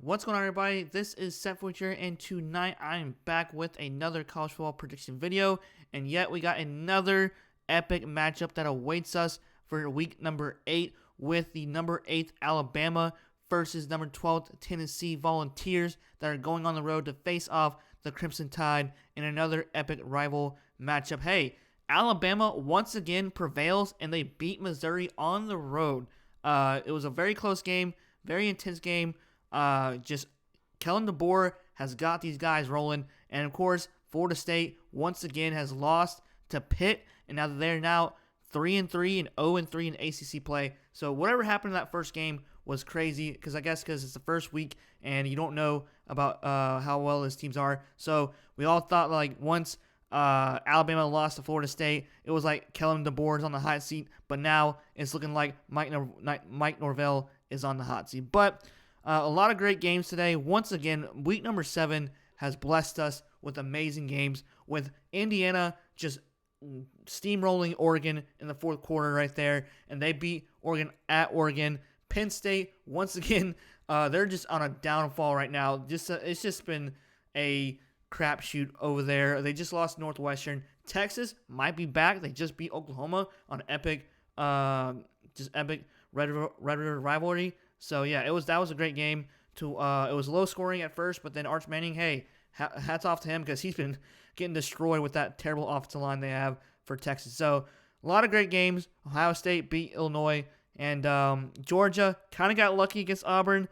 What's going on, everybody? This is Setfoot here, and tonight I'm back with another college football prediction video, and yet we got another epic matchup that awaits us for week number 8 with the number 8 Alabama versus number 12 Tennessee Volunteers that are going on the road to face off the Crimson Tide in another epic rival matchup. Hey, Alabama once again prevails, and they beat Missouri on the road. It was a very close game, very intense game. Just Kellen DeBoer has got these guys rolling, and of course, Florida State once again has lost to Pitt, and now they're 3-3 and 0-3 in ACC play. So whatever happened in that first game was crazy, because it's the first week and you don't know about how well his teams are. So we all thought like once Alabama lost to Florida State, it was like Kellen DeBoer is on the hot seat, but now it's looking like Mike Norvell is on the hot seat. But a lot of great games today. Once again, week number 7 has blessed us with amazing games, with Indiana just steamrolling Oregon in the fourth quarter right there, and they beat Oregon at Oregon. Penn State, once again, they're just on a downfall right now. It's just been a crapshoot over there. They just lost Northwestern. Texas might be back. They just beat Oklahoma on epic Red River rivalry. So yeah, that was a great game. It was low scoring at first, but then Arch Manning, hey, hats off to him, because he's been getting destroyed with that terrible offensive line they have for Texas. So a lot of great games. Ohio State beat Illinois, and Georgia kind of got lucky against Auburn.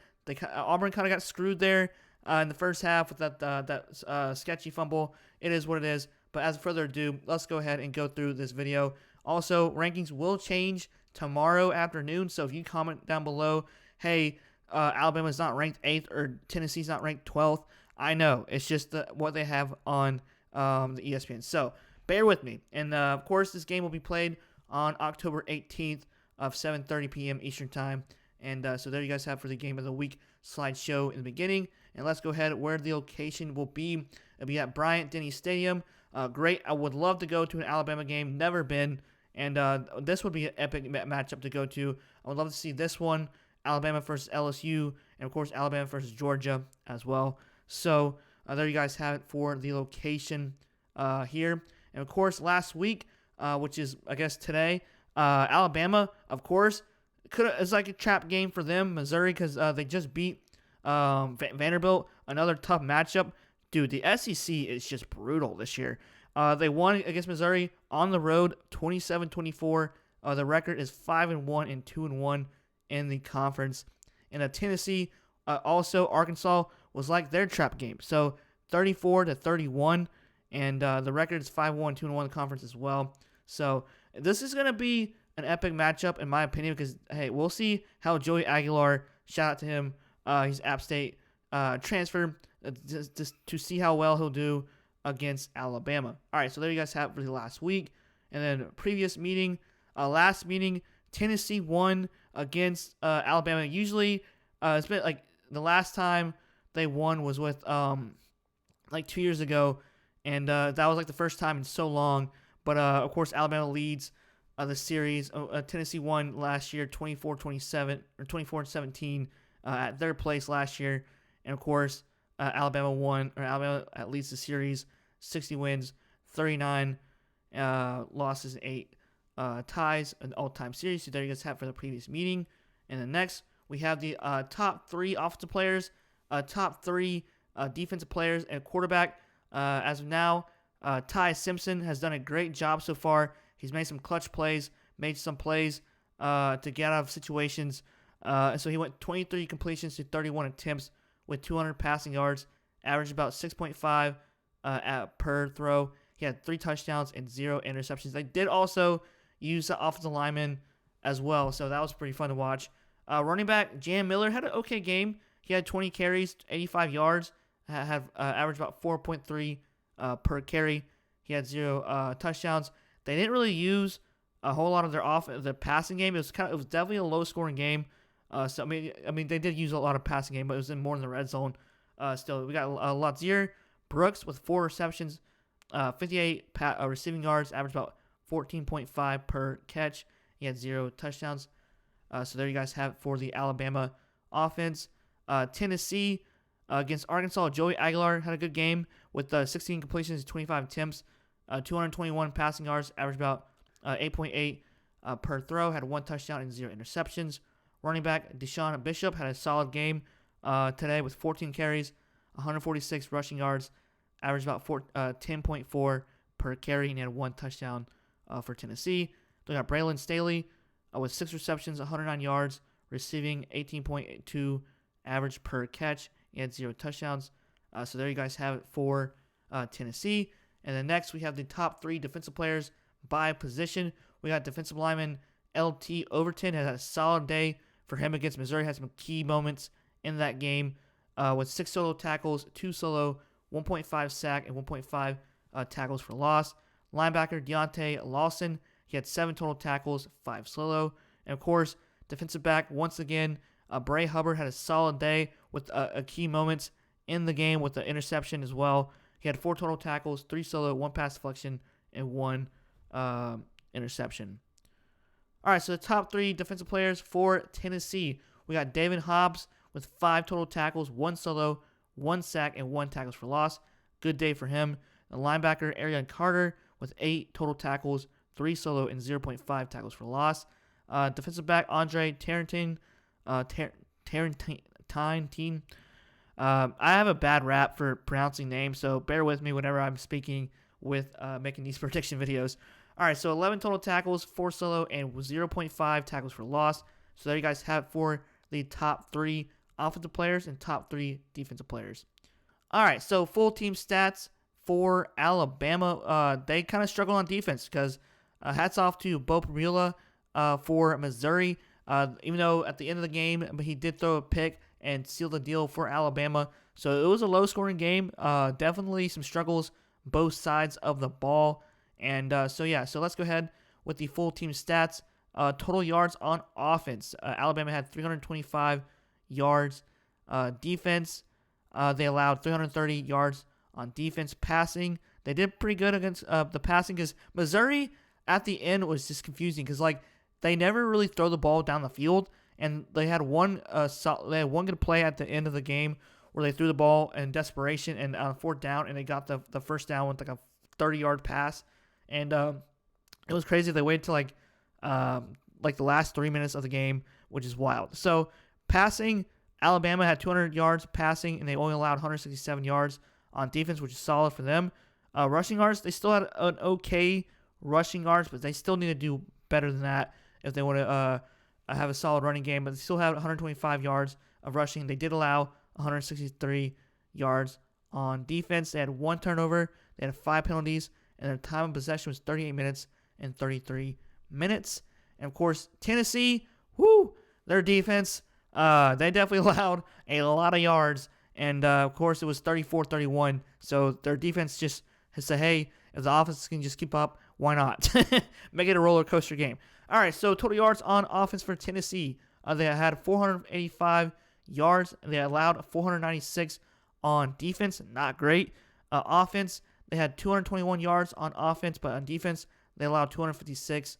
Auburn kind of got screwed there in the first half with that sketchy fumble. It is what it is. But as further ado, let's go ahead and go through this video. Also, rankings will change tomorrow afternoon, so if you comment down below, hey, Alabama's not ranked 8th or Tennessee's not ranked 12th, I know. It's just what they have on the ESPN. So bear with me. And, of course, this game will be played on October 18th of 7:30 p.m. Eastern Time. And so there you guys have for the Game of the Week slideshow in the beginning. And let's go ahead where the location will be. It'll be at Bryant-Denny Stadium. Great. I would love to go to an Alabama game. Never been. And this would be an epic matchup to go to. I would love to see this one. Alabama versus LSU, and of course Alabama versus Georgia as well. So there you guys have it for the location here. And of course last week, which is I guess today, Alabama, of course, it's like a trap game for them. Missouri, because they just beat Vanderbilt, another tough matchup. Dude, the SEC is just brutal this year. They won against Missouri on the road, 27-24. The record is 5-1 and 2-1 in the conference. And Tennessee, also Arkansas was like their trap game. So 34-31, and the record is 5-1, 2-1 in the conference as well. So this is going to be an epic matchup in my opinion, because hey, we'll see how Joey Aguilar, shout out to him, he's App State transfer, just to see how well he'll do against Alabama. All right, so there you guys have it for the last week. And then last meeting, Tennessee won against Alabama. Usually, it's been like the last time they won was with like 2 years ago, and that was like the first time in so long. But of course, Alabama leads the series. Tennessee won last year, 24-27 or 24-17 at their place last year, and of course, Alabama leads the series, 60 wins, 39 losses, 8 ties, an all-time series. So there you guys have for the previous meeting. And then next, we have the top 3 offensive players, top 3 defensive players, and quarterback. As of now, Ty Simpson has done a great job so far. He's made some clutch plays, made some plays to get out of situations. So he went 23 completions to 31 attempts with 200 passing yards, averaged about 6.5 per throw. He had 3 touchdowns and 0 interceptions. They did also use the offensive lineman as well, so that was pretty fun to watch. Running back Jam Miller had an okay game. He had 20 carries, 85 yards, had averaged about 4.3 per carry. He had 0 touchdowns. They didn't really use a whole lot of their passing game. It was definitely a low scoring game. So I mean they did use a lot of passing game, but it was more in the red zone. Still, we got Lazier Brooks with 4 receptions, 58 receiving yards, averaged about 14.5 per catch. He had 0 touchdowns. So there you guys have it for the Alabama offense. Tennessee against Arkansas, Joey Aguilar had a good game with 16 completions, 25 attempts, 221 passing yards, averaged about 8.8 per throw, had 1 touchdown and 0 interceptions. Running back Deshaun Bishop had a solid game today with 14 carries, 146 rushing yards, averaged about 10.4 per carry, and he had 1 touchdown for Tennessee. They got Braylon Staley with 6 receptions, 109 yards, receiving 18.2 average per catch. He had 0 touchdowns. So there you guys have it for Tennessee. And then next we have the top 3 defensive players by position. We got defensive lineman L.T. Overton had a solid day for him against Missouri. Had some key moments in that game with 6 solo tackles, 2 solo, 1.5 sack, and 1.5 tackles for loss. Linebacker Deontay Lawson, he had 7 total tackles, 5 solo. And of course, defensive back, once again, Bray Hubbard had a solid day with key moments in the game with the interception as well. He had 4 total tackles, 3 solo, 1 pass deflection, and 1 interception. All right, so the top 3 defensive players for Tennessee. We got David Hobbs with 5 total tackles, 1 solo, 1 sack, and 1 tackles for loss. Good day for him. The linebacker Arian Carter with 8 total tackles, 3 solo, and 0.5 tackles for loss. Defensive back Andre Tarantine. I have a bad rap for pronouncing names, so bear with me whenever I'm speaking with making these prediction videos. All right, so 11 total tackles, 4 solo, and 0.5 tackles for loss. So there you guys have it for the top 3 offensive players and top 3 defensive players. All right, so full team stats for Alabama. They kind of struggle on defense because hats off to Bo Pribula for Missouri. Even though at the end of the game, but he did throw a pick and seal the deal for Alabama. So it was a low-scoring game. Definitely some struggles both sides of the ball. And so let's go ahead with the full team stats. Total yards on offense. Alabama had 325 yards. Defense, they allowed 330 yards on defense. Passing, they did pretty good against the passing because Missouri at the end was just confusing because they never really throw the ball down the field, and they had one good play at the end of the game where they threw the ball in desperation and on 4th down, and they got the first down with a 30-yard pass, and it was crazy. They waited till the last 3 minutes of the game, which is wild. So passing, Alabama had 200 yards passing, and they only allowed 167 yards on defense, which is solid for them. Rushing yards, they still had an okay rushing yards, but they still need to do better than that if they want to have a solid running game. But they still have 125 yards of rushing. They did allow 163 yards on defense. They had 1 turnover. They had 5 penalties, and their time of possession was 38 minutes and 33 minutes. And, of course, Tennessee, their defense, they definitely allowed a lot of yards. And, of course, it was 34-31. So their defense just has said, hey, if the offense can just keep up, why not? Make it a roller coaster game. All right, so total yards on offense for Tennessee. They had 485 yards. They allowed 496 on defense. Not great. Offense, they had 221 yards on offense, but on defense, they allowed 256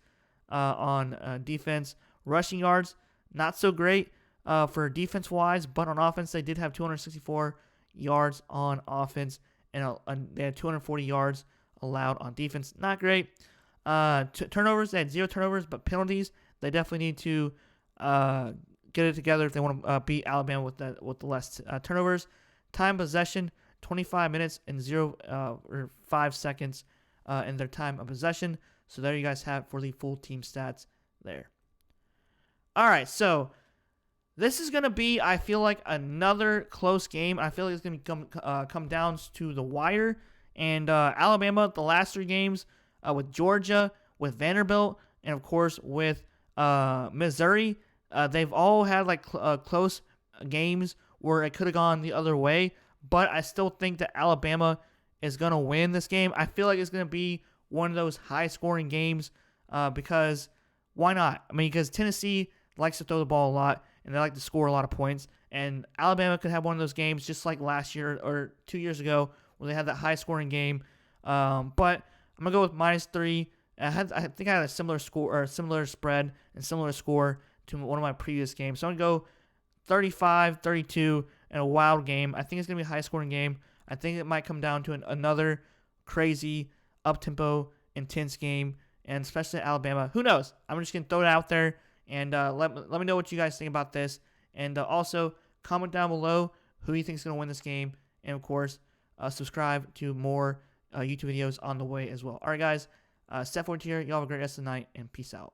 on defense. Rushing yards, not so great for defense-wise, but on offense, they did have 264 yards on offense, and they had 240 yards allowed on defense. Not great. Turnovers, they had 0 turnovers, but penalties, they definitely need to get it together if they want to beat Alabama with the less turnovers. Time possession, 25 minutes and 5 seconds in their time of possession. So there you guys have it for the full team stats there. All right, so this is going to be, I feel like, another close game. I feel like it's going to come down to the wire. And Alabama, the last 3 games with Georgia, with Vanderbilt, and, of course, with Missouri, they've all had close games where it could have gone the other way. But I still think that Alabama is going to win this game. I feel like it's going to be one of those high-scoring games because why not? I mean, because Tennessee likes to throw the ball a lot, and they like to score a lot of points. And Alabama could have one of those games just like last year or 2 years ago where they had that high-scoring game. But I'm going to go with -3. I think I had a similar score or a similar spread and similar score to one of my previous games. So I'm going to go 35-32 in a wild game. I think it's going to be a high-scoring game. I think it might come down to another crazy, up-tempo, intense game, and especially Alabama. Who knows? I'm just going to throw it out there, and let me know what you guys think about this. And also, comment down below who you think is going to win this game. And, of course, subscribe to more YouTube videos on the way as well. All right, guys. Seth Ward here. Y'all have a great rest of the night, and peace out.